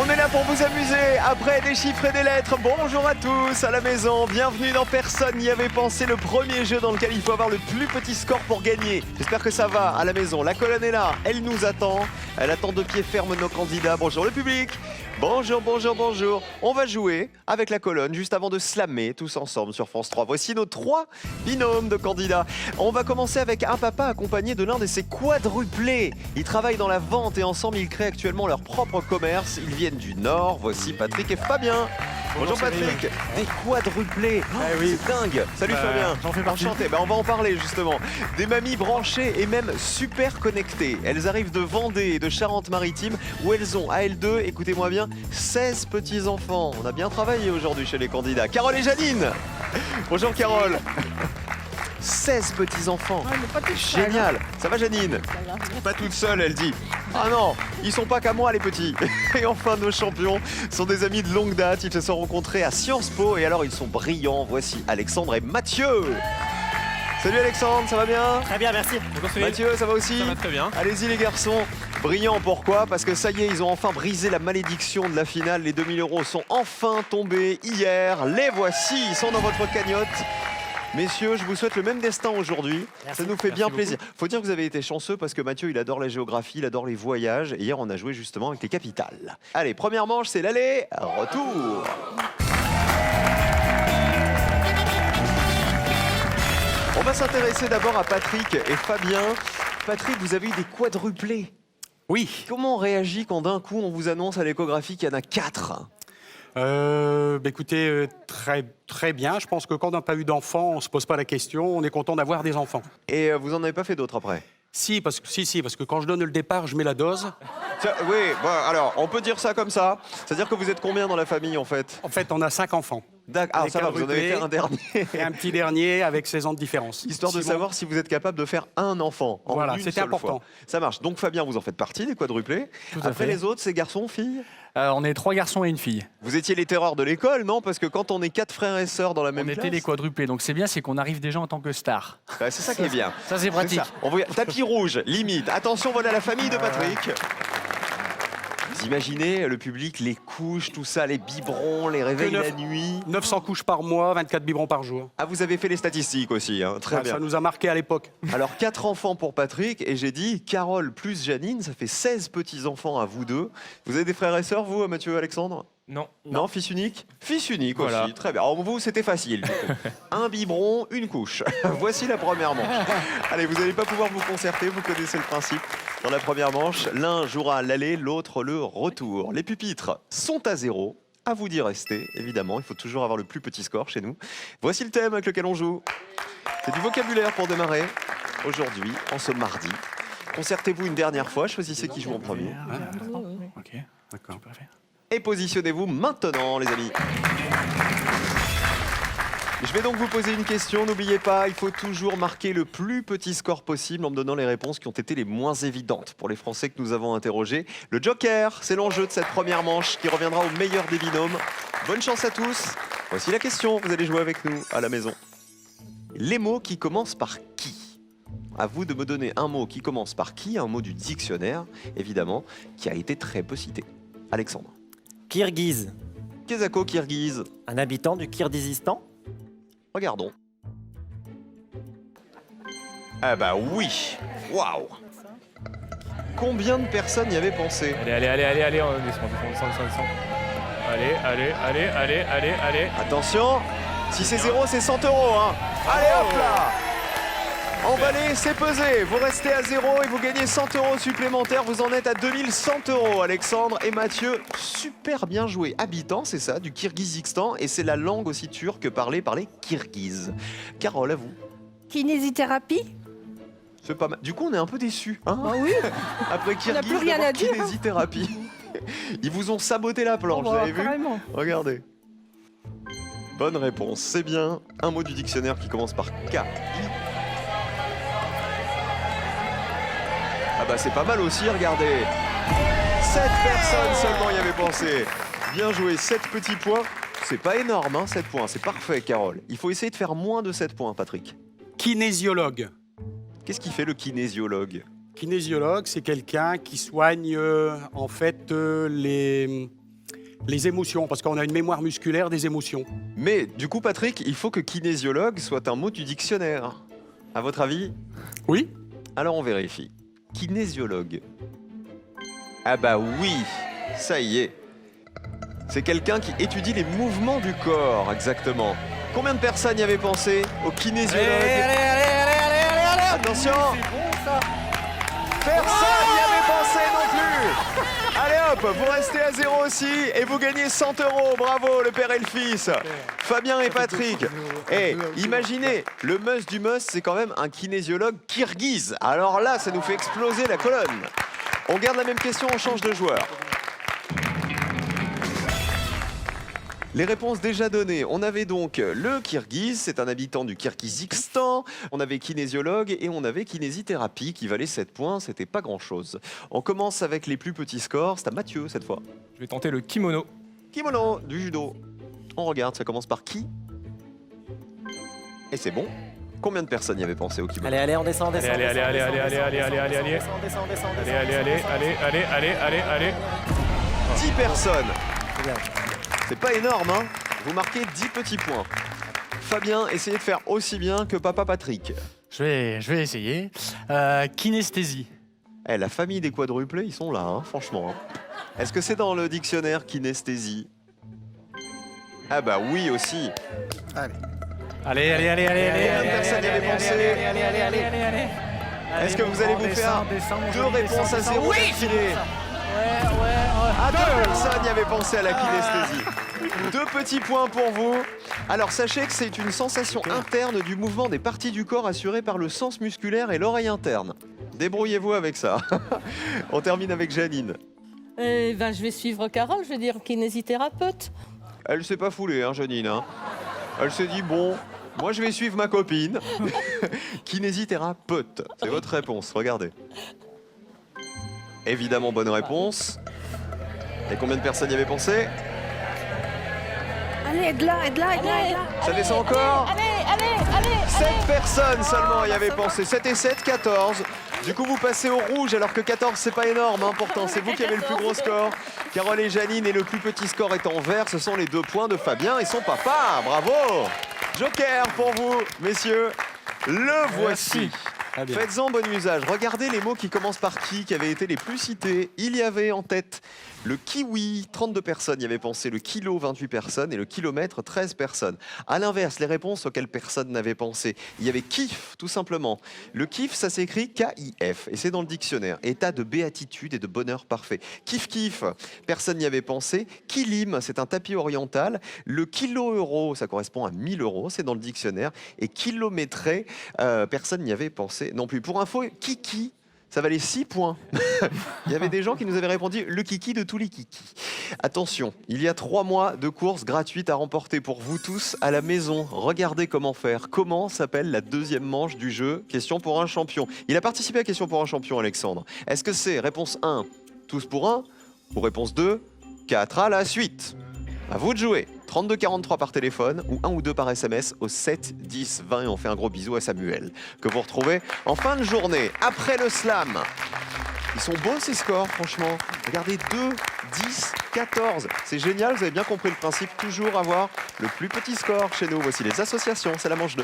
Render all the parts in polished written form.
On est là pour vous amuser après des chiffres et des lettres. Bonjour à tous à la maison, bienvenue dans Personne n'y avait pensé, le premier jeu dans lequel il faut avoir le plus petit score pour gagner. J'espère que ça va à la maison. La colonne est là, elle nous attend. Elle attend de pied ferme nos candidats. Bonjour le public. Bonjour, bonjour, bonjour. On va jouer avec la colonne juste avant de slammer tous ensemble sur France 3. Voici nos 3 binômes de candidats. On va commencer avec un papa accompagné de l'un de ses quadruplés. Ils travaillent dans la vente et ensemble ils créent actuellement leur propre commerce. Ils viennent du Nord. Voici Patrick et Fabien. Bonjour Patrick. Des quadruplés. oui. C'est dingue. Salut Fabien. J'en fais partie. Enchanté. On va en parler justement. Des mamies branchées et même super connectées. Elles arrivent de Vendée et de Charente-Maritime où elles ont, à elles deux, écoutez-moi bien, 16 petits-enfants. On a bien travaillé aujourd'hui chez les candidats. Carole et Janine. Bonjour Carole. 16 petits-enfants. Génial. Ça va Janine? Pas toute seule, elle dit. Ah non, ils sont pas qu'à moi les petits. Et enfin, nos champions sont des amis de longue date. Ils se sont rencontrés à Sciences Po et alors ils sont brillants. Voici Alexandre et Mathieu. Salut Alexandre, ça va bien? Très bien, merci. Mathieu, ça va aussi? Ça va très bien. Allez-y les garçons. Brillants, pourquoi? Parce que ça y est, ils ont enfin brisé la malédiction de la finale. Les 2000 € sont enfin tombés hier. Les voici, ils sont dans votre cagnotte. Messieurs, je vous souhaite le même destin aujourd'hui. Ça nous fait bien plaisir. Faut dire que vous avez été chanceux parce que Mathieu, il adore la géographie, il adore les voyages. Et hier, on a joué justement avec les capitales. Allez, première manche, c'est l'aller, retour. On va s'intéresser d'abord à Patrick et Fabien. Patrick, vous avez eu des quadruplés. Oui. Comment on réagit quand d'un coup, on vous annonce à l'échographie qu'il y en a 4? Écoutez, très bien. Je pense que quand on n'a pas eu d'enfants, on ne se pose pas la question. On est content d'avoir des enfants. Et vous en avez pas fait d'autres après? Si, parce que quand je donne le départ, je mets la dose. Tiens, oui, bon, alors, on peut dire ça comme ça. C'est-à-dire que vous êtes combien dans la famille, en fait? En fait, on a 5 enfants. D'accord. Ah, Avec ça va, un vous en avez fait un dernier. Et un petit dernier avec 16 ans de différence. Histoire de Simon. savoir si vous êtes capable de faire un enfant en Voilà, une c'était seule important. fois. Ça marche. Donc, Fabien, vous en faites partie des quadruplés. Tout à Après, fait. les autres, c'est garçons, filles? On est 3 garçons et une fille. Vous étiez les terreurs de l'école, non? Parce que quand on est 4 frères et sœurs dans la même On était classe... les quadruplés, donc c'est bien, c'est qu'on arrive déjà en tant que star. Ouais, c'est ça qui est bien. Ça c'est C'est pratique. ça. On voit... Tapis rouge, limite. Attention, voilà la famille de Patrick. Vous imaginez le public, les couches, tout ça, les biberons, les réveils la nuit. 900 couches par mois, 24 biberons par jour. Ah, vous avez fait les statistiques aussi, hein. Très Ah, bien. ça nous a marqué à l'époque. Alors, 4 enfants pour Patrick, et j'ai dit Carole plus Janine, ça fait 16 petits-enfants à vous deux. Vous avez des frères et sœurs, vous, Mathieu, Alexandre? Non. Non, fils unique? Fils unique Voilà. aussi, très bien. Alors vous, c'était facile. Du coup. Un biberon, une couche. Voici la première manche. Allez, vous n'allez pas pouvoir vous concerter, vous connaissez le principe. Dans la première manche, l'un jouera l'aller, l'autre le retour. Les pupitres sont à 0. À vous d'y rester, évidemment. Il faut toujours avoir le plus petit score chez nous. Voici le thème avec lequel on joue. C'est du vocabulaire pour démarrer. Aujourd'hui, en ce mardi. Concertez-vous une dernière fois, choisissez qui joue en premier. Ok, D'accord. tu préfères. Et positionnez-vous maintenant, les amis. Je vais donc vous poser une question. N'oubliez pas, il faut toujours marquer le plus petit score possible en me donnant les réponses qui ont été les moins évidentes pour les Français que nous avons interrogés. Le Joker, c'est l'enjeu de cette première manche qui reviendra au meilleur des binômes. Bonne chance à tous. Voici la question. Vous allez jouer avec nous à la maison. Les mots qui commencent par qui? À vous de me donner un mot qui commence par qui, un mot du dictionnaire, évidemment, qui a été très peu cité. Alexandre. Kirghiz, Kezako Kirghiz. un habitant du Kirghizistan. Regardons. Ah bah oui. Waouh. Combien de personnes y avaient pensé? Allez, on descend. Allez. Attention, si c'est 0, c'est 100 €. Hein. Allez hop là. Emballé, c'est pesé. Vous restez à 0 et vous gagnez 100 € supplémentaires. Vous en êtes à 2100 €, Alexandre et Mathieu. Super bien joué. Habitant, c'est ça, du Kirghizistan. Et c'est la langue aussi turque parlée par les Kirghizes. Carole, à vous. Kinésithérapie? C'est pas mal. Du coup, on est un peu déçus. Hein Ah oui. Après n'a Kirghiz, plus rien d'abord à dire, hein. kinésithérapie. Ils vous ont saboté la planche, Oh, vous avez vu? carrément. Regardez. Bonne réponse, c'est bien. Un mot du dictionnaire qui commence par K. Ah bah c'est pas mal aussi, regardez. 7 personnes seulement y avaient pensé. Bien joué, 7 petits points. C'est pas énorme, hein, 7 points. C'est parfait, Carole. Il faut essayer de faire moins de 7 points, Patrick. Kinésiologue. Qu'est-ce qu'il fait le kinésiologue? Kinésiologue, c'est quelqu'un qui soigne en fait Les émotions, parce qu'on a une mémoire musculaire des émotions. Mais du coup, Patrick, il faut que kinésiologue soit un mot du dictionnaire. À votre avis? Oui? Alors on vérifie. Kinésiologue. Ah bah oui, ça y est. C'est quelqu'un qui étudie les mouvements du corps, exactement. Combien de personnes y avaient pensé au kinésiologue? Attention! Personne n'y avait pensé non plus. Allez hop, vous restez à 0 aussi et vous gagnez 100 €. Bravo, le père et le fils. Fabien et Patrick. Et imaginez, le must du must, c'est quand même un kinésiologue kirghize. Alors là, ça nous fait exploser la colonne. On garde la même question, on change de joueur. Les réponses déjà données. On avait donc le Kirghiz, c'est un habitant du Kirghizistan. On avait kinésiologue et on avait kinésithérapie qui valait 7 points. C'était pas grand-chose. On commence avec les plus petits scores. C'est à Mathieu cette fois. Je vais tenter le kimono. Kimono, du judo. On regarde, ça commence par qui? Et c'est bon. Combien de personnes y avaient pensé au kimono? Allez, allez, on descend, on descend. Allez, allez, allez, allez, allez, allez, allez, allez, allez. On descend, on descend, on Allez, descend. allez, allez, allez, allez, allez, allez, allez. 10 personnes. Bien. C'est pas énorme, hein? Vous marquez 10 petits points. Fabien, essayez de faire aussi bien que papa Patrick. Je vais essayer. Kinesthésie. Eh, la famille des quadruplés, ils sont là, hein, franchement. hein. Est-ce que c'est dans le dictionnaire kinesthésie? Ah bah oui aussi. Allez, allez, allez, allez, allez, Combien de allez, personnes allez, y avaient allez, pensé? allez, allez, allez, allez, allez, allez. Est-ce que vous allez vous faire deux réponses à 0 d'affilée? Ah, deux personnes y avaient pensé à la kinesthésie. 2 petits points pour vous. Alors sachez que c'est une sensation interne du mouvement des parties du corps assurée par le sens musculaire et l'oreille interne. Débrouillez-vous avec ça. On termine avec Janine. Je vais suivre Carole, je vais dire kinésithérapeute. Elle s'est pas foulée, hein, Janine. hein. Elle s'est dit, bon, moi je vais suivre ma copine. Kinésithérapeute, c'est votre réponse, regardez. Évidemment, bonne réponse. Et combien de personnes y avaient pensé? Allez, aide-la, aide-la, aide-la, aide-la. Ça descend encore? Allez. 7 personnes seulement y avaient pensé. 7 et 7, 14. Du coup, vous passez au rouge alors que 14, c'est pas énorme. Hein, pourtant, c'est vous qui avez le plus gros score. Carole et Janine, et le plus petit score est en vert. Ce sont les 2 points de Fabien et son papa. Bravo! Joker pour vous, messieurs. Le voici. Très bien. Faites-en bon usage. Regardez les mots qui commencent par qui avaient été les plus cités. Il y avait en tête le kiwi, 32 personnes y avaient pensé, le kilo, 28 personnes, et le kilomètre, 13 personnes. À l'inverse, les réponses auxquelles personne n'avait pensé, il y avait kiff, tout simplement. Le kiff, ça s'écrit K-I-F, et c'est dans le dictionnaire. État de béatitude et de bonheur parfait. Kiff, personne n'y avait pensé. Kilim, c'est un tapis oriental. Le kilo-euro, ça correspond à 1000 €, c'est dans le dictionnaire. Et kilométré, personne n'y avait pensé non plus. Pour info, kiki, ça valait 6 points. Il y avait des gens qui nous avaient répondu le kiki de tous les kikis. Attention, il y a 3 mois de courses gratuites à remporter pour vous tous à la maison. Regardez comment faire. Comment s'appelle la deuxième manche du jeu Question pour un champion. Il a participé à Question pour un champion, Alexandre. Est-ce que c'est réponse 1, tous pour 1, ou réponse 2, 4 à la suite? À vous de jouer. 32 43 par téléphone ou 1 ou 2 par SMS au 7 10 20 et on fait un gros bisou à Samuel que vous retrouvez en fin de journée après le slam. Ils sont beaux ces scores franchement. Regardez 2, 10, 14. C'est génial, vous avez bien compris le principe. Toujours avoir le plus petit score chez nous. Voici les associations, c'est la manche 2.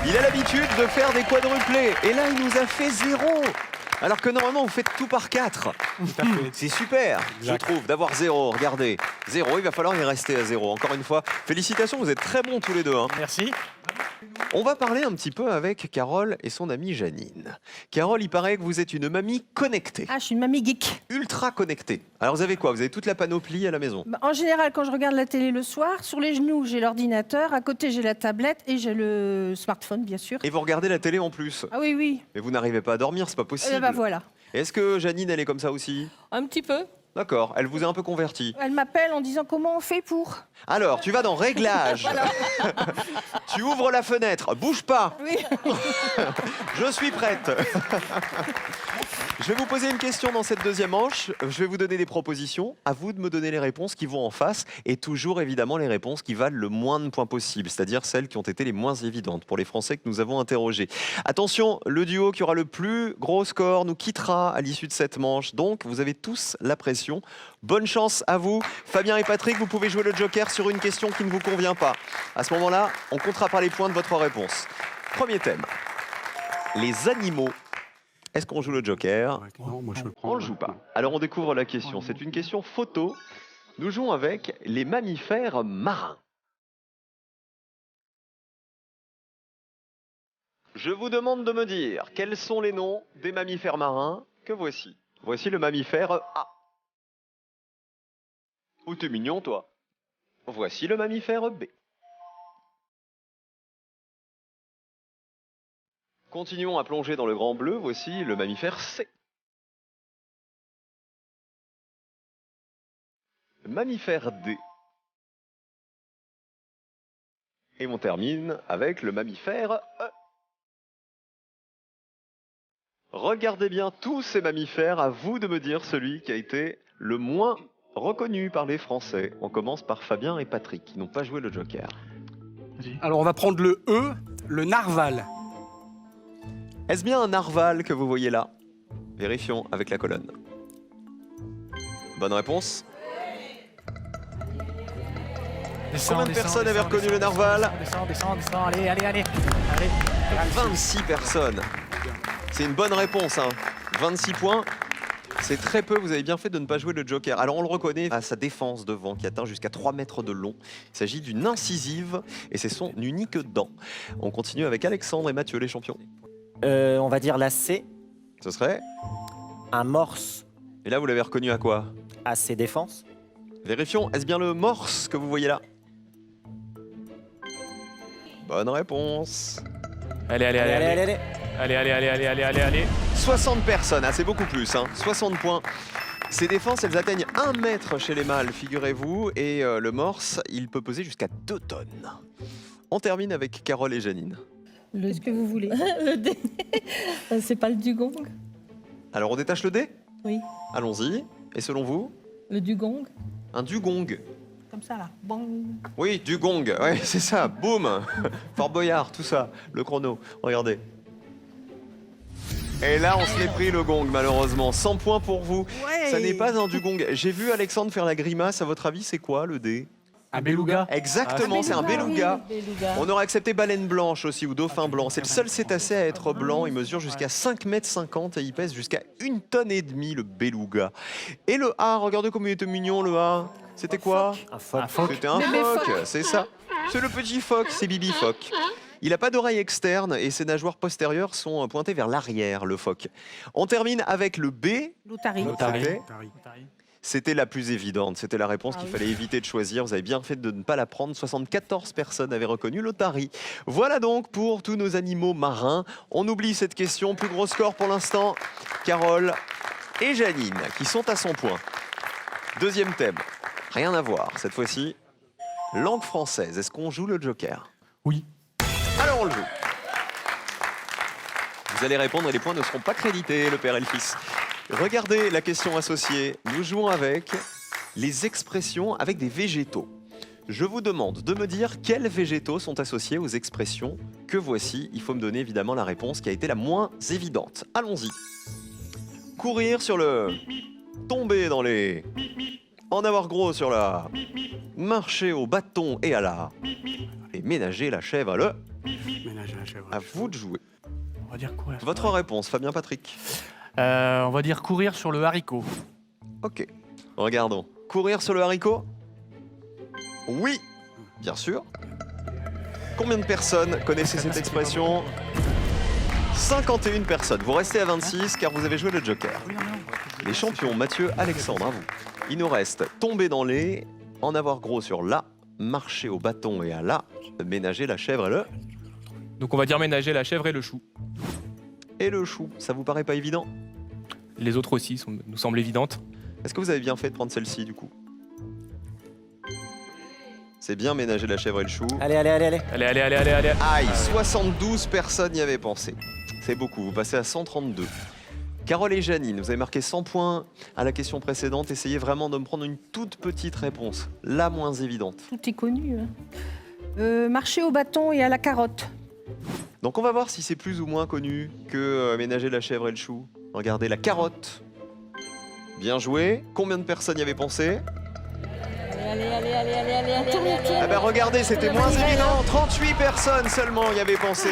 Il a l'habitude de faire des quadruplés et là il nous a fait 0. Alors que normalement, vous faites tout par 4. C'est super, je trouve, d'avoir 0. Regardez, 0, il va falloir y rester à 0. Encore une fois, félicitations, vous êtes très bons tous les deux. hein. Merci. On va parler un petit peu avec Carole et son amie Janine. Carole, il paraît que vous êtes une mamie connectée, Ah, je suis une mamie geek. ultra connectée. Alors vous avez quoi? Vous avez toute la panoplie à la maison? En général, quand je regarde la télé le soir, sur les genoux, j'ai l'ordinateur, à côté, j'ai la tablette et j'ai le smartphone, bien sûr. Et vous regardez la télé en plus. Ah oui, oui. Mais vous n'arrivez pas à dormir, c'est pas possible. Voilà. Est-ce que Janine, elle est comme ça aussi? Un petit peu. D'accord, elle vous a un peu converti. Elle m'appelle en disant comment on fait pour. Alors, tu vas dans Réglages. Tu ouvres la fenêtre. Bouge pas. Oui. Je suis prête. Je vais vous poser une question dans cette deuxième manche. Je vais vous donner des propositions. À vous de me donner les réponses qui vont en face. Et toujours, évidemment, les réponses qui valent le moins de points possible. C'est-à-dire celles qui ont été les moins évidentes pour les Français que nous avons interrogés. Attention, le duo qui aura le plus gros score nous quittera à l'issue de cette manche. Donc, vous avez tous la pression. Bonne chance à vous. Fabien et Patrick, vous pouvez jouer le joker sur une question qui ne vous convient pas. À ce moment-là, on comptera pas les points de votre réponse. Premier thème. Les animaux. Est-ce qu'on joue le joker? Non, moi, je le prends. On ne le joue pas. Alors on découvre la question. C'est une question photo. Nous jouons avec les mammifères marins. Je vous demande de me dire quels sont les noms des mammifères marins que voici. Voici le mammifère A. Oh, t'es mignon, toi. Voici le mammifère B. Continuons à plonger dans le grand bleu. Voici le mammifère C. Le mammifère D. Et on termine avec le mammifère E. Regardez bien tous ces mammifères, à vous de me dire celui qui a été le moins reconnu par les Français. On commence par Fabien et Patrick, qui n'ont pas joué le joker. Alors, on va prendre le E, le narval. Est-ce bien un narval que vous voyez là? Vérifions avec la colonne. Bonne réponse. Combien de personnes avaient reconnu le narval? Descends, allez, allez, allez. Allez. 26 personnes. C'est une bonne réponse, hein. 26 points. C'est très peu, vous avez bien fait de ne pas jouer le joker. Alors on le reconnaît à sa défense devant qui atteint jusqu'à 3 mètres de long. Il s'agit d'une incisive et c'est son unique dent. On continue avec Alexandre et Mathieu, les champions. On va dire la C, Ce serait... un morse Et là vous l'avez reconnu à quoi? à ses défenses. Vérifions, est-ce bien le morse que vous voyez là? Bonne réponse. Allez, allez, allez, allez. Allez, allez, allez, allez, allez, allez, allez. 60 personnes, ah, c'est beaucoup plus, hein. 60 points. Ces défenses, elles atteignent 1 mètre chez les mâles, figurez-vous, et le morse, il peut peser jusqu'à 2 tonnes. On termine avec Carole et Janine. Ce que vous voulez. Le dé. C'est pas le dugong? Alors on détache le dé? Oui. Allons-y. Et selon vous? Le dugong? Un dugong. Comme ça, là. Bon. Oui, dugong, ouais, c'est ça, boum. Fort Boyard, tout ça, le chrono, regardez. Et là, on se l'est pris le gong, malheureusement. 100 points pour vous. Ouais. Ça n'est pas un dugong. J'ai vu Alexandre faire la grimace. À votre avis, c'est quoi le dé? Un beluga. Exactement, c'est un beluga. Beluga. On aurait accepté baleine blanche aussi ou dauphin blanc. C'est le seul cétacé à être blanc. Il mesure jusqu'à 5,50 mètres et il pèse jusqu'à 1,5 tonne, le beluga. Et le A, regardez comme il était mignon le A. C'était quoi? Un phoque. Un phoque. C'était un Bébé phoque, phoque. c'est ça. C'est le petit phoque, c'est Bibi Phoque. Il n'a pas d'oreille externe et ses nageoires postérieures sont pointées vers l'arrière, le phoque. On termine avec le B. L'otarie. L'otarie. C'était- C'était la plus évidente, c'était la réponse qu'il fallait éviter de choisir. Vous avez bien fait de ne pas la prendre. 74 personnes avaient reconnu l'otarie. Voilà donc pour tous nos animaux marins. On oublie cette question. Plus gros score pour l'instant, Carole et Janine qui sont à 100 points. Deuxième thème, rien à voir. Cette fois-ci, langue française. Est-ce qu'on joue le joker? Oui. Alors on le joue. Vous allez répondre et les points ne seront pas crédités, le père et le fils. Regardez la question associée. Nous jouons avec les expressions avec des végétaux. Je vous demande de me dire quels végétaux sont associés aux expressions que voici. Il faut me donner évidemment la réponse qui a été la moins évidente. Allons-y. Courir sur le... Tomber dans les... En avoir gros sur la... Marcher au bâton et à la... Et ménager la chèvre à le... Ménager la chèvre. À vous de jouer. On va dire courir. Votre réponse, Fabien Patrick. On va dire courir sur le haricot. Ok. Regardons. Courir sur le haricot? Oui, bien sûr. Combien de personnes connaissaient cette expression? 51 personnes. Vous restez à 26 car vous avez joué le joker. Les champions Mathieu, Alexandre, à vous. Il nous reste tomber dans les, en avoir gros sur la, marcher au bâton et à la, ménager la chèvre et le... Donc on va dire ménager la chèvre et le chou. Et le chou. Ça vous paraît pas évident? Les autres aussi nous semblent évidentes. Est-ce que vous avez bien fait de prendre celle-ci du coup? C'est bien ménager la chèvre et le chou. Allez, allez, allez, allez. Allez, allez, allez, allez, allez. Aïe, 72 personnes y avaient pensé. C'est beaucoup, vous passez à 132. Carole et Janine, vous avez marqué 100 points à la question précédente. Essayez vraiment de me prendre une toute petite réponse, la moins évidente. Tout est connu. Marcher au bâton et à la carotte. Donc on va voir si c'est plus ou moins connu que ménager la chèvre et le chou. Regardez la carotte. Bien joué. Combien de personnes y avaient pensé? Allez, allez, allez, allez, allez, allez, allez. Ah bah regardez, c'était moins évident. 38 personnes seulement y avaient pensé.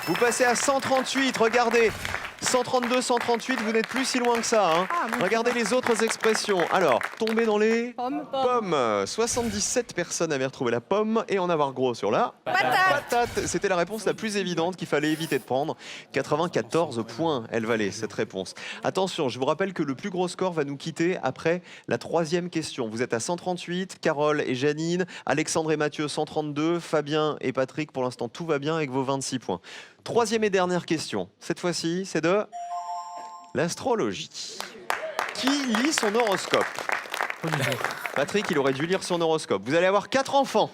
Vous passez à 138, regardez. 132, 138, vous n'êtes plus si loin que ça. Hein. Ah, bon. Regardez les autres expressions. Alors, tomber dans les Pomme. pommes. 77 personnes avaient retrouvé la pomme et en avoir gros sur la patate. C'était la réponse la plus évidente qu'il fallait éviter de prendre. 94 points, elle valait cette réponse. Attention, je vous rappelle que le plus gros score va nous quitter après la troisième question. Vous êtes à 138, Carole et Janine, Alexandre et Mathieu 132, Fabien et Patrick, pour l'instant tout va bien avec vos 26 points. Troisième et dernière question. Cette fois-ci, c'est de l'astrologie. Qui lit son horoscope? Patrick, il aurait dû lire son horoscope. Vous allez avoir 4 enfants.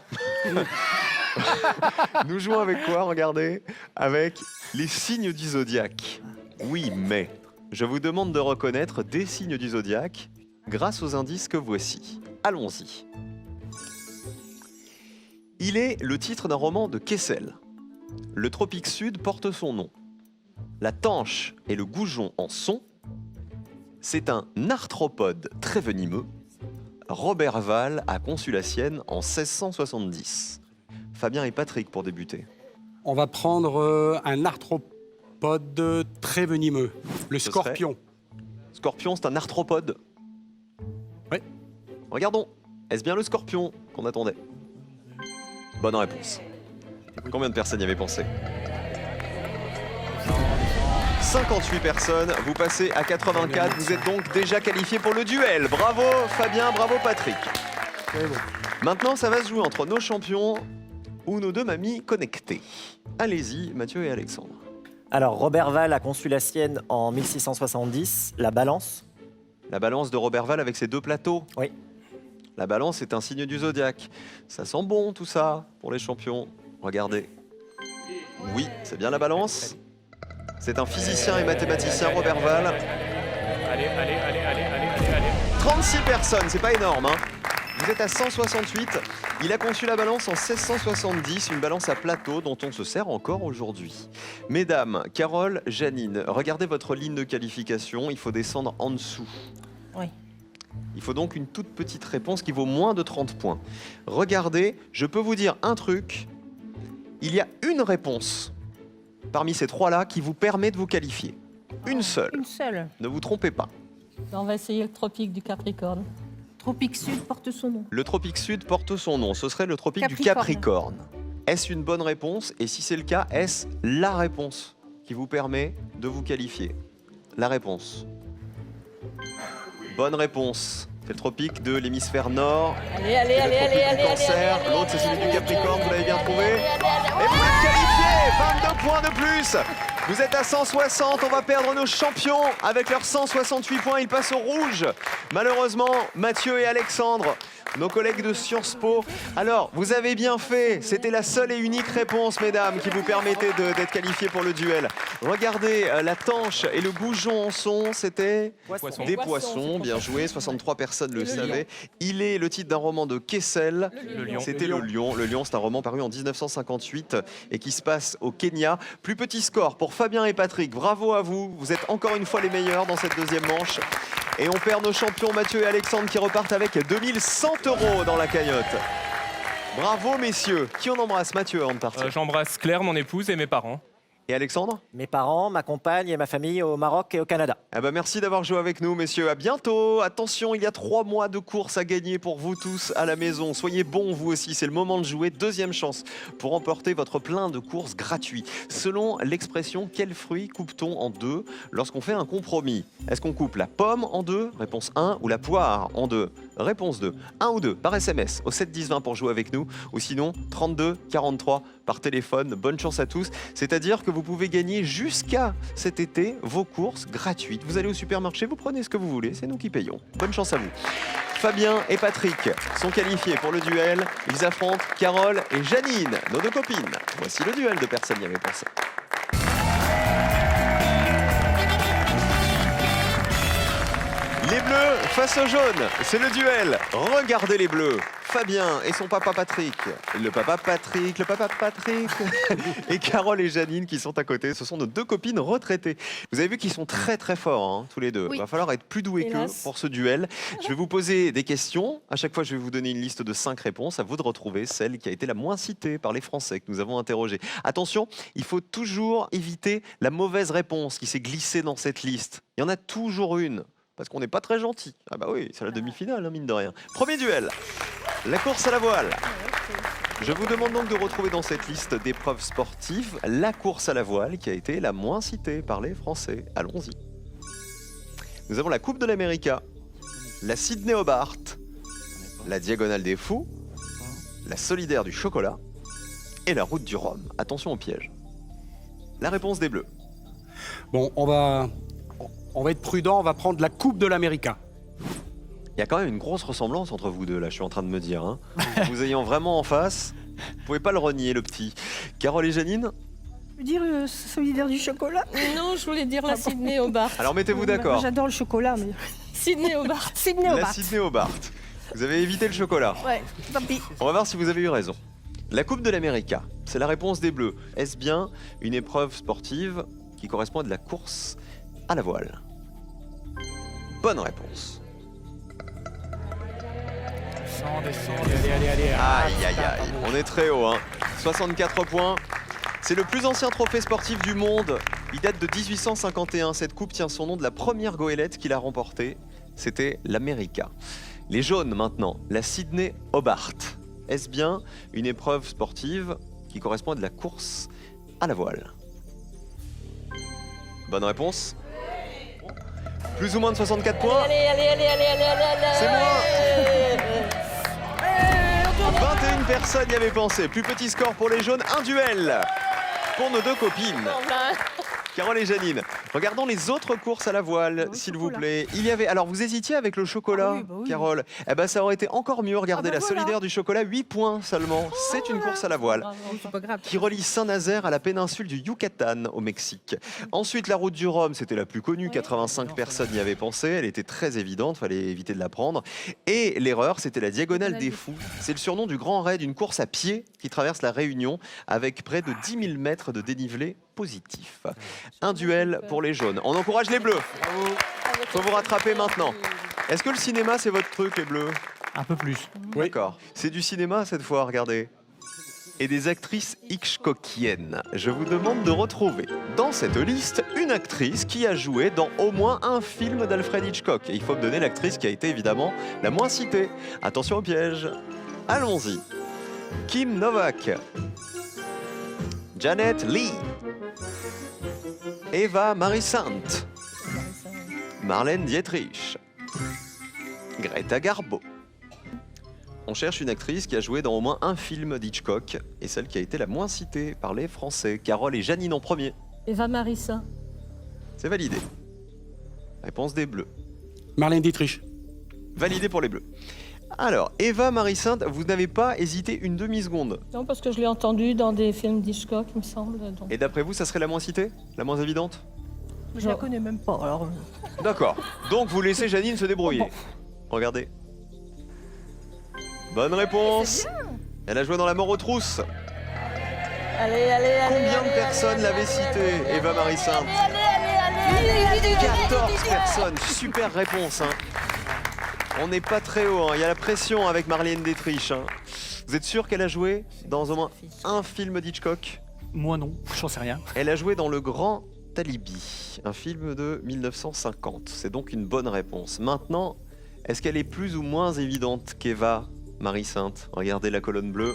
Nous jouons avec quoi? Regardez. Avec les signes du zodiaque. Oui, mais je vous demande de reconnaître des signes du zodiaque grâce aux indices que voici. Allons-y. Il est le titre d'un roman de Kessel. Le tropique sud porte son nom. La tanche et le goujon en sont. C'est un arthropode très venimeux. Robert Val a conçu la sienne en 1670. Fabien et Patrick pour débuter. On va prendre un arthropode très venimeux. Le Ce serait scorpion. Scorpion, c'est un arthropode. Oui. Regardons. Est-ce bien le scorpion qu'on attendait? Bonne réponse. Combien de personnes y avaient pensé? 58 personnes, vous passez à 84, vous êtes donc déjà qualifiés pour le duel. Bravo Fabien, bravo Patrick. Maintenant, ça va se jouer entre nos champions ou nos deux mamies connectées. Allez-y, Mathieu et Alexandre. Alors, Robert Val a conçu la sienne en 1670, la balance. La balance de Robert Val avec ses 2 plateaux. Oui. La balance est un signe du zodiaque. Ça sent bon tout ça pour les champions. Regardez. Oui, c'est bien la balance. C'est un physicien et mathématicien, Robert Val. Allez, allez, allez, allez, allez, allez, allez. 36 personnes, c'est pas énorme. Hein. Vous êtes à 168. Il a conçu la balance en 1670, une balance à plateau dont on se sert encore aujourd'hui. Mesdames, Carole, Janine, regardez votre ligne de qualification. Il faut descendre en dessous. Oui. Il faut donc une toute petite réponse qui vaut moins de 30 points. Regardez, je peux vous dire un truc. Il y a une réponse parmi ces 3-là qui vous permet de vous qualifier. Une seule. Une seule. Ne vous trompez pas. On va essayer le tropique du Capricorne. Tropique sud porte son nom. Le tropique sud porte son nom. Ce serait le tropique du Capricorne. Est-ce une bonne réponse? Et si c'est le cas, est-ce la réponse qui vous permet de vous qualifier? La réponse. Bonne réponse. C'est le tropique de l'hémisphère nord. Allez, allez, C'est allez, le allez, tropique allez, du allez, Cancer. allez, L'autre, c'est celui allez, du Capricorne. allez, Vous l'avez bien allez, trouvé. allez, allez, allez, Et vous êtes qualifiés! 22 points de plus. Vous êtes à 160. On va perdre nos champions avec leurs 168 points. Ils passent au rouge. Malheureusement, Mathieu et Alexandre, nos collègues de Sciences Po. Alors, vous avez bien fait. C'était la seule et unique réponse, mesdames, qui vous permettait d'être qualifiés pour le duel. Regardez, la tanche et le goujon en son, c'était Poisson. des Poisson, poissons. c'est Bien poisson. joué. 63 personnes le Le savaient. Il est le titre d'un roman de Kessel. Le lion. C'était Le Lion. Le Lion, c'est un roman paru en 1958 et qui se passe au Kenya. Plus petit score pour Fabien et Patrick. Bravo à vous. Vous êtes encore une fois les meilleurs dans cette deuxième manche. Et on perd nos champions Mathieu et Alexandre qui repartent avec 2100 € dans la cagnotte. Bravo messieurs. Qui on embrasse, Mathieu, avant de partir? J'embrasse Claire, mon épouse, et mes parents. Et Alexandre? Mes parents, ma compagne et ma famille au Maroc et au Canada. Ah bah merci d'avoir joué avec nous, messieurs. À bientôt. Attention, il y a 3 mois de course à gagner pour vous tous à la maison. Soyez bons, vous aussi. C'est le moment de jouer. Deuxième chance pour remporter votre plein de courses gratuits. Selon l'expression, quel fruit coupe-t-on en 2 lorsqu'on fait un compromis? Est-ce qu'on coupe la pomme en 2? Réponse 1. Ou la poire en 2? Réponse 2. 1 ou 2 par SMS au 7 10 20 pour jouer avec nous. Ou sinon, 32 43 par téléphone. Bonne chance à tous. C'est-à-dire que vous pouvez gagner jusqu'à cet été vos courses gratuites. Vous allez au supermarché, vous prenez ce que vous voulez, c'est nous qui payons. Bonne chance à vous. Fabien et Patrick sont qualifiés pour le duel. Ils affrontent Carole et Janine, nos deux copines. Voici le duel de Personne n'y avait pensé. Les bleus face aux jaunes, c'est le duel. Regardez les bleus. Fabien et son papa Patrick. Le papa Patrick et Carole et Janine qui sont à côté. Ce sont nos deux copines retraitées. Vous avez vu qu'ils sont très très forts, hein, tous les deux. Oui. Il va falloir être plus doué qu'eux Hélas. pour ce duel. Je vais vous poser des questions. À chaque fois, je vais vous donner une liste de 5 réponses. À vous de retrouver celle qui a été la moins citée par les Français que nous avons interrogés. Attention, il faut toujours éviter la mauvaise réponse qui s'est glissée dans cette liste. Il y en a toujours une. Parce qu'on n'est pas très gentil. Ah bah oui, c'est la demi-finale, hein, mine de rien. Premier duel, la course à la voile. Je vous demande donc de retrouver dans cette liste d'épreuves sportives la course à la voile qui a été la moins citée par les Français. Allons-y. Nous avons la Coupe de l'América, la Sydney Hobart, la Diagonale des Fous, la Solidaire du Chocolat et la Route du Rhum. Attention au piège. La réponse des Bleus. Bon, on va être prudent, on va prendre la Coupe de l'América. Il y a quand même une grosse ressemblance entre vous deux, là, je suis en train de me dire. Hein. Vous ayant vraiment en face, vous pouvez pas le renier, le petit. Carole et Janine, Je veux dire solidaire du chocolat. Non, je voulais dire la Sydney Hobart. alors mettez-vous d'accord. J'adore le chocolat, mais Sydney Hobart. Sydney La Hobart. Sydney Hobart. Vous avez évité le chocolat. Ouais, tant pis. On va voir si vous avez eu raison. La Coupe de l'América, c'est la réponse des Bleus. Est-ce bien une épreuve sportive qui correspond à de la course à la voile? Bonne réponse. Descendez, allez. Aïe, aïe, aïe. On est très haut, hein. 64 points. C'est le plus ancien trophée sportif du monde. Il date de 1851. Cette coupe tient son nom de la première goélette qu'il a remportée. C'était l'América. Les jaunes maintenant, la Sydney Hobart. Est-ce bien une épreuve sportive qui correspond à de la course à la voile? Bonne réponse. Plus ou moins de 64 points. Allez. C'est moi. 21 personnes y avaient pensé. Plus petit score pour les jaunes, un duel pour nos deux copines. Carole et Janine. Regardons les autres courses à la voile, Le s'il vous chocolat. plaît. Il y avait. Alors, vous hésitiez avec le chocolat, Ah oui, bah oui. Carole. Eh ben, ça aurait été encore mieux. Regardez Ah bah la voilà. solidaire du chocolat, 8 points seulement. C'est une course à la voile C'est pas grave. qui relie Saint-Nazaire à la péninsule du Yucatan au Mexique. Ensuite, la route du Rhum, c'était la plus connue. 85 personnes y avaient pensé. Elle était très évidente, fallait éviter de la prendre. Et l'erreur, c'était la Diagonale des Fous. C'est le surnom du grand raid, une course à pied qui traverse la Réunion avec près de 10 000 mètres de dénivelé positif. Un duel pour les jaunes. On encourage les bleus. Faut vous rattraper maintenant. Est-ce que le cinéma, c'est votre truc, les bleus? Un peu plus. Oui. D'accord. C'est du cinéma cette fois, regardez. Et des actrices hitchcockiennes. Je vous demande de retrouver dans cette liste une actrice qui a joué dans au moins un film d'Alfred Hitchcock. Et il faut me donner l'actrice qui a été évidemment la moins citée. Attention au piège. Allons-y. Kim Novak. Janet Leigh. Eva Marie Saint. Marlène Dietrich. Greta Garbo. On cherche une actrice qui a joué dans au moins un film d'Hitchcock et celle qui a été la moins citée par les Français. Carole et Janine en premier. Eva Marissa. C'est validé. Réponse des Bleus. Marlène Dietrich. Validé pour les Bleus. Alors, Eva Marie Saint, vous n'avez pas hésité une demi-seconde. Non, parce que je l'ai entendu dans des films d'Hitchcock, il me semble. Donc. Et d'après vous, ça serait la moins citée? La moins évidente? Je la connais même pas, alors. D'accord. Donc vous laissez Janine se débrouiller. Regardez. Bonne réponse. Elle a joué dans La Mort aux trousses. Allez. Combien de personnes l'avaient citée, Eva Marie Saint? 14 personnes. Super réponse. Hein. On n'est pas très haut. Hein. Il y a la pression avec Marlène Dietrich. Hein. Vous êtes sûr qu'elle a joué dans au moins un film d'Hitchcock? Moi non, j'en sais rien. Elle a joué dans Le Grand Alibi, un film de 1950. C'est donc une bonne réponse. Maintenant, est-ce qu'elle est plus ou moins évidente qu'Eva Marie Saint? Regardez la colonne bleue.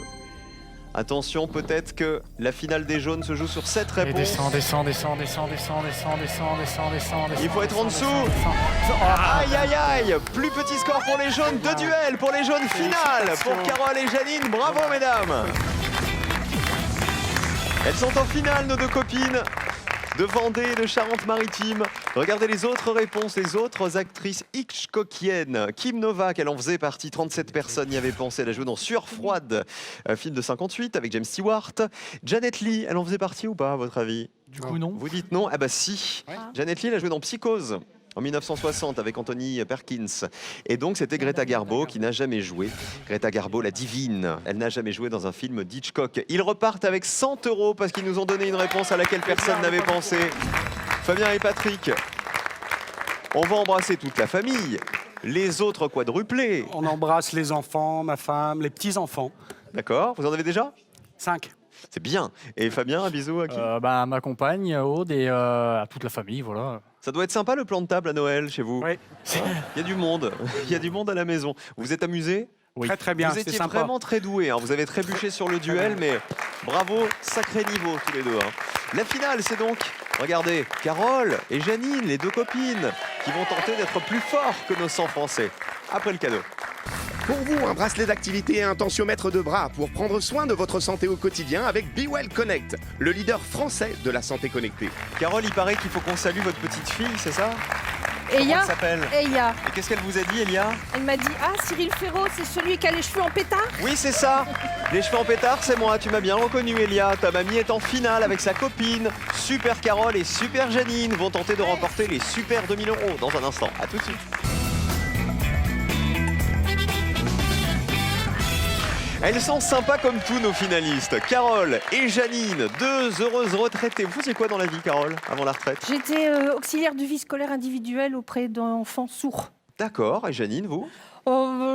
Attention, peut-être que la finale des jaunes se joue sur cette Allez, réponse. descends. Il faut être en dessous. Aïe aïe aïe. Plus petit score pour les jaunes. Deux duels pour les jaunes. Finale pour Carole et Janine. Bravo mesdames. Elles sont en finale, nos deux copines de Vendée et de Charente-Maritime. Regardez les autres réponses, les autres actrices hitchcockiennes. Kim Novak, elle en faisait partie, 37 personnes y avaient pensé. Elle a joué dans Sueur froide, un film de 58 avec James Stewart. Janet Leigh, elle en faisait partie ou pas, à votre avis? Du coup, non. Vous dites non? Ah bah si. Ouais. Janet Leigh, elle a joué dans Psychose en 1960 avec Anthony Perkins. Et donc c'était Greta Garbo qui n'a jamais joué. Greta Garbo, la divine. Elle n'a jamais joué dans un film d'Hitchcock. Ils repartent avec 100 € parce qu'ils nous ont donné une réponse à laquelle personne n'avait pensé. Fabien et Patrick, on va embrasser toute la famille. Les autres quadruplés. On embrasse les enfants, ma femme, les petits-enfants. D'accord? Vous en avez déjà? 5. C'est bien. Et Fabien, un bisou à qui? Bah, ma compagne, Aude, et à toute la famille, voilà. Ça doit être sympa le plan de table à Noël chez vous. Oui, Il y a du monde. Il y a du monde à la maison. Vous vous êtes amusés? Oui. très très bien, Vous c'était étiez sympa. vraiment très doués. Hein. Vous avez trébuché sur le duel, mais bravo, sacré niveau tous les deux. Hein. La finale, c'est donc, regardez, Carole et Janine, les deux copines, qui vont tenter d'être plus forts que nos 100 Français. Après le cadeau. Pour vous, un bracelet d'activité et un tensiomètre de bras pour prendre soin de votre santé au quotidien avec Be Well Connect, le leader français de la santé connectée. Carole, il paraît qu'il faut qu'on salue votre petite fille, c'est ça? Comment Eya, elle s'appelle? Eya. Et qu'est-ce qu'elle vous a dit, Elia? Elle m'a dit, ah, Cyril Ferraud, c'est celui qui a les cheveux en pétard? Oui, c'est ça. Les cheveux en pétard, c'est moi. Tu m'as bien reconnu, Elia. Ta mamie est en finale avec sa copine. Super Carole et Super Janine vont tenter de remporter les super 2000 € dans un instant. À tout de suite. Elles sont sympas comme tous nos finalistes. Carole et Janine, deux heureuses retraitées. Vous faisiez quoi dans la vie, Carole, avant la retraite? J'étais auxiliaire de vie scolaire individuelle auprès d'enfants sourds. D'accord. Et Janine, vous?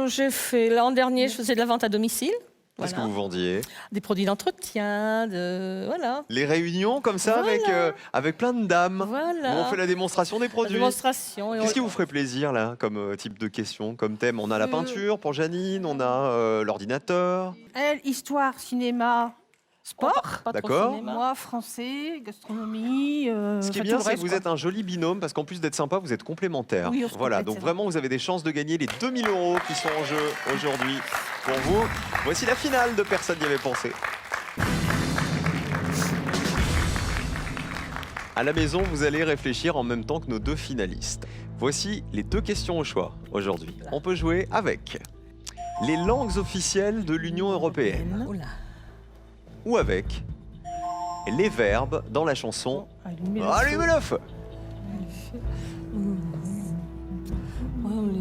J'ai fait l'an dernier, je faisais de la vente à domicile. Qu'est-ce que Voilà. vous vendiez? Des produits d'entretien, voilà. Les réunions comme ça Voilà. avec plein de dames. Voilà. Où on fait la démonstration des La produits. démonstration. Et Qu'est-ce on- qui vous ferait plaisir là, comme type de question, comme thème? On a la peinture pour Janine, on a l'ordinateur. Elle, histoire, cinéma, sport. Pas trop D'accord. cinéma. Moi, français, gastronomie. Ce qui est enfin, bien, tout le c'est que reste, vous quoi. êtes un joli binôme parce qu'en plus d'être sympa, vous êtes complémentaires. Oui, on se Voilà, complète, donc c'est vraiment, vous avez des chances de gagner les 2000 € qui sont en jeu aujourd'hui pour vous. Voici la finale de Personne n'y avait pensé. À la maison, vous allez réfléchir en même temps que nos deux finalistes. Voici les deux questions au choix aujourd'hui. On peut jouer avec les langues officielles de l'Union européenne Oula. ou avec les verbes dans la chanson Allumez le Allumez feu. le feu.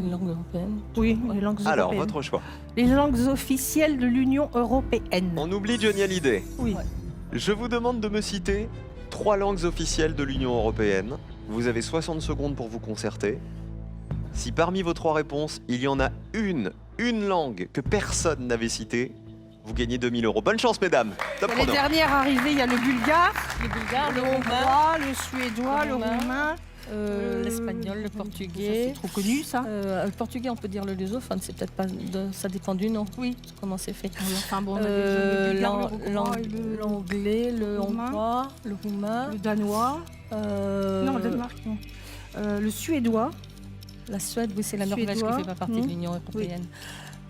Les langues européennes. Oui, les langues Alors, européennes. votre choix. Les langues officielles de l'Union européenne. On oublie Johnny Hallyday. Oui. Je vous demande de me citer 3 langues officielles de l'Union européenne. Vous avez 60 secondes pour vous concerter. Si parmi vos 3 réponses, il y en a une langue que personne n'avait citée, vous gagnez 2000 €. Bonne chance, mesdames. Top Il y a les chrono. dernières arrivées, il y a le bulgare, Le bulgare, le le roumain, hongrois, le suédois, le Le roumain. roumain. l'espagnol, le Ça, portugais. c'est trop connu, ça. Le portugais, on peut dire le lusophone, c'est peut-être pas. Ça dépend du nom. Oui. Comment c'est fait. Enfin bon, on a déjà le bulgare, le hongrois et le- L'anglais, le roumain. hongrois, le roumain. le danois. Non, le Danemark, non. Le suédois, La Suède, oui, c'est la Norvège qui Suédois. fait pas partie de l'Union européenne.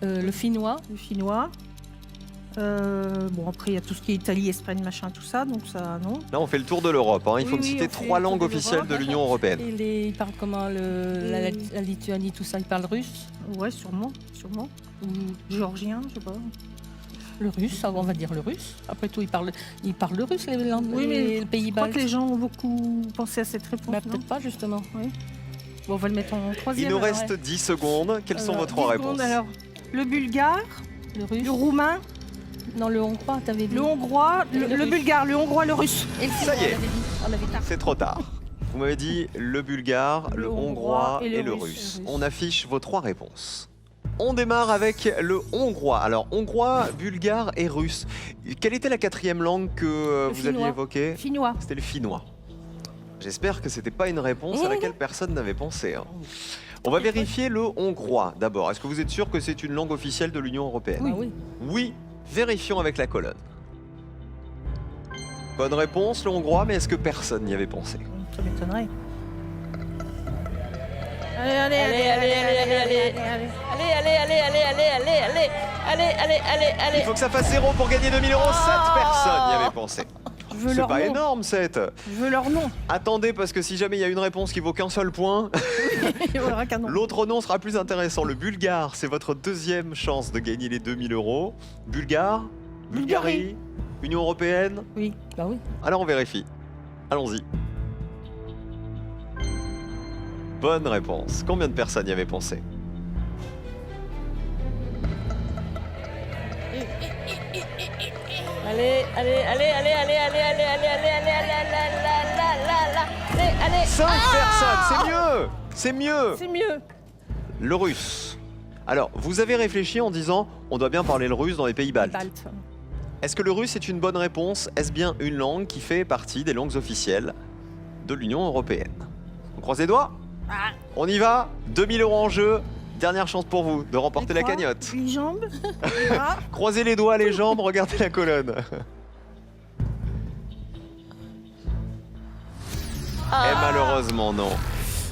Le finnois. le finnois. Bon, après, il y a tout ce qui est Italie, Espagne, machin, tout ça, donc ça, non. Là, on fait le tour de l'Europe. Hein. Il faut Oui, me oui, citer on fait 3 le tour langues de officielles l'Europe. de l'Union européenne. Et ils parlent comment la Lituanie, tout ça, ils parlent russe. Ouais, sûrement, sûrement. Ou Géorgien, je sais pas. le russe, on va dire le russe. Après tout, ils parlent le russe, les langues, Oui, mais les pays Je crois baltes. que les gens ont beaucoup pensé à cette réponse, Bah, non? peut-être pas, justement. Bon, on va le mettre en Il troisième. nous alors, reste ouais. 10 secondes. Quelles sont Alors, vos 3 10 réponses? secondes, alors, le bulgare, Le russe. le roumain, Non, le hongrois, t'avais dit. le hongrois, Le le russe. bulgare, le hongrois, le russe. Et le Ça y finnois, est. on avait dit. C'est trop tard. Vous m'avez dit le bulgare, le hongrois et le russe. On affiche vos 3 réponses. On démarre avec le hongrois. Alors, hongrois, bulgare et russe. Quelle était la 4e langue que Le vous aviez finnois. évoquée? Finnois. C'était le finnois. J'espère que c'était pas une réponse à laquelle personne n'avait pensé. Hein. On va vérifier le hongrois d'abord. Est-ce que vous êtes sûr que c'est une langue officielle de l'Union européenne? Ah oui. Oui, vérifions avec la colonne. Bonne réponse, le hongrois, mais est-ce que personne n'y avait pensé? Ça m'étonnerait. Allez, Allez, allez, allez, allez, allez. Allez. Il faut que ça fasse 0 pour gagner 2000 €. 7 personnes y avaient pensé. Je veux C'est leur pas nom. énorme, 7. Je veux leur nom. Attendez, parce que si jamais il y a une réponse qui vaut qu'un seul point, Il y aura qu'un nom. l'autre nom sera plus intéressant. Le bulgare, c'est votre deuxième chance de gagner les 2000 euros. Bulgare, Bulgarie, Union Européenne. Oui, bah oui. Alors on vérifie. Allons-y. Bonne réponse. Combien de personnes y avaient pensé? Allez, allez, allez, allez, allez, allez, allez, allez, allez, allez, allez, allez. 5 personnes, c'est mieux. C'est mieux. C'est mieux. Le russe. Alors, vous avez réfléchi en disant on doit bien parler le russe dans les pays baltes. Balte. Est-ce que le russe est une bonne réponse? Est-ce bien une langue qui fait partie des langues officielles de l'Union européenne? On croise les doigts? On y va. 2000 euros en jeu. Dernière chance pour vous de remporter la cagnotte. Les jambes, les bras. Croisez les doigts, les jambes, regardez la colonne. Et malheureusement non.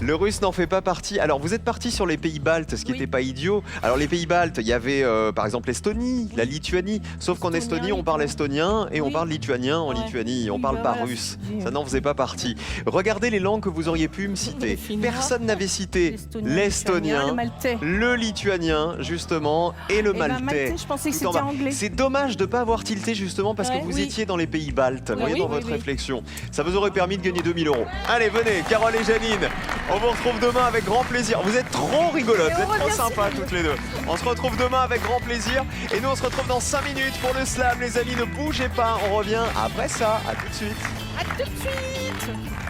Le russe n'en fait pas partie. Alors vous êtes parti sur les pays baltes, ce qui n'était pas idiot. Alors les pays baltes, il y avait par exemple l'Estonie, la Lituanie. Sauf qu'en Estonien, Estonie, on parle estonien et on Oui. parle lituanien en Ouais. Lituanie. On Oui, parle bah pas voilà, russe. c'est- Ça n'en faisait pas partie. Regardez les langues que vous auriez pu me citer. Le finnois. Personne n'avait cité L'estonien, l'estonien, le maltais. le lituanien justement et le Eh ben, maltais. je pensais que Tout en c'était bas. anglais. C'est dommage de ne pas avoir tilté justement parce Ouais, que vous oui. étiez dans les pays baltes, vous voyez, oui, dans oui, votre oui. réflexion. Ça vous aurait permis de gagner 2000 euros. Allez, venez, Carole et Janine, on vous retrouve demain avec grand plaisir. Vous êtes trop rigolotes, vous êtes trop sympas toutes les deux. On se retrouve demain avec grand plaisir et nous on se retrouve dans 5 minutes pour le slam, les amis, ne bougez pas, on revient après ça, à tout de suite. À tout de suite.